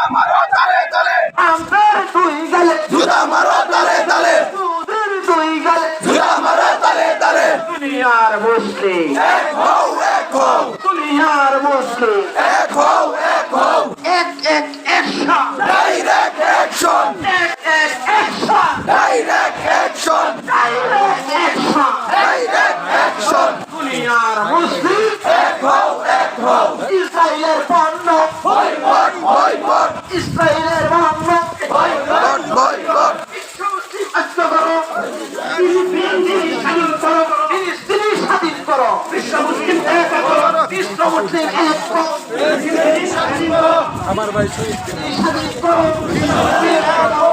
মারো তালে তালে আমাদের দুই গালে জুতা মারো তালে তালে তোদের দুই গালে জুতা মারো তালে তালে দুনিয়ার মুসলিম এক হও এক হও দুনিয়ার মুসলিম এক হও এক হও এক এক অ্যাকশন ডাইরেক্ট অ্যাকশন এক এক action direct action direct action direct action দুনিয়ার মুসলিম এক হও এক হও ইসরায়েলের পণ্য বয়কট বয়কট ইসরায়েলের পণ্য বয়কট বয়কট বিশ্ব মুসলিম ঐক্য করো ফিলিস্তিন স্বাধীন করো ফিলিস্তিনি স্বাধীন করো বিশ্ব মুসলিম এক করো বিশ্ব মুসলিম এক করো ফিলিস্তিনি স্বাধীন করো আমার ভাই স্বাধীন করো বিশ্ব মুসলিম এক করো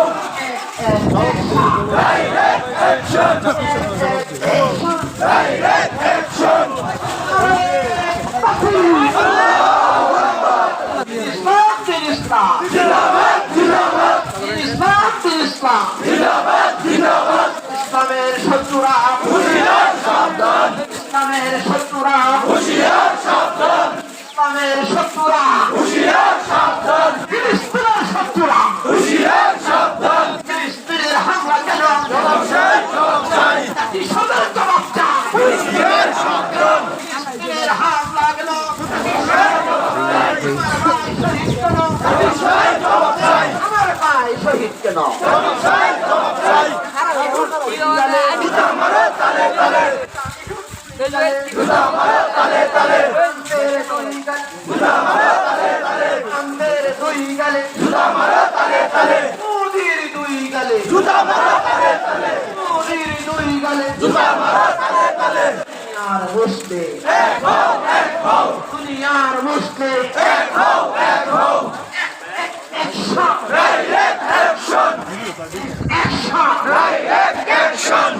ডাইরেক্ট অ্যাকশন ডাইরেক্ট অ্যাকশন ইসলাম জিন্দাবাদ জিন্দাবাদ ইসলাম জিন্দাবাদ জিন্দাবাদ ইসলামের শত্রুরা হুঁশিয়ার সাবধান ইসলামের শত্রুরা হুঁশিয়ার সাবধান ইসলামের শত্রুরা হুঁশিয়ার সাবধান ফিলিস্তিনের শত্রুরা হুঁশিয়ার সাবধান ফিলিস্তিনের হামলা কেন জবাব চাই জবাব চাই জাতিসংঘের জবাব চাই হুঁশিয়ার সাবধান ফিলিস্তিনের হামলা কেন জবাব চাই আমার ভাই শহীদ কেন জবাব চাই জবাব চাই জুতা মারো তালে তালে জুতা মারো তালে তালে জুতা মারো তালে তালে আমাদের দুই গালে জুতা মারো তালে তালে মোদির দুই গালে জুতা মারো তালে তালে মোদির দুই গালে জুতা মারো তালে তালে দুনিয়ার মুসলিম এক হও এক হও দুনিয়ার মুসলিম এক হও এক হও action direct action action direct action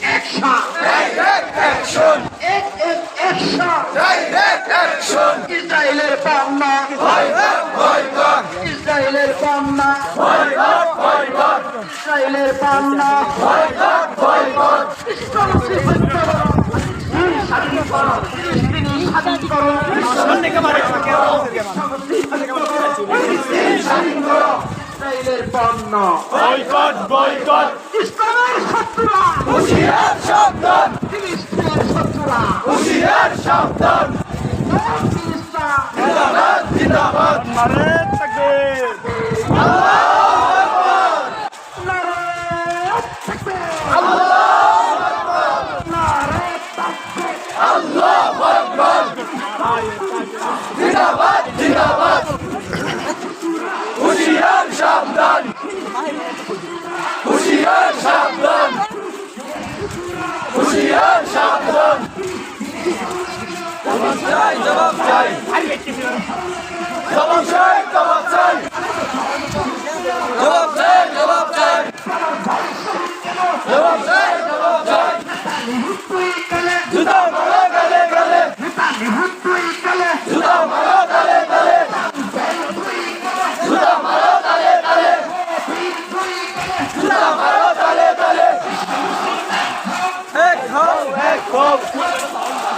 action direct action এক এক অ্যাকশন ডাইরেক্ট অ্যাকশন ইসরায়েলের পণ্য বয়কট বয়কট ইসরায়েলের পণ্য বয়কট বয়কট ইসরায়েলের পণ্য বয়কট বয়কট বিশ্ব মুসলিম ঐক্য করো স্বাধীন করো ফিলিস্তিনি স্বাধীন করো স্বাধীন করো ইসরায়েলের পণ্য বয়কট বয়কট ইসলামের শত্রুরা হুঁশিয়ার সাবধান ফিলিস্তিনের শত্রুরা হুঁশিয়ার সাবধান ইসলাম জিন্দাবাদ জিন্দাবাদ আল্লাহু আকবার জিন্দাবাদ জিন্দাবাদ হুঁশিয়ার সাবধান হুঁশিয়ার সাবধান হুঁশিয়ার সাবধান জবাব চাই জবাব চাই জবাব চাই জবাব চাই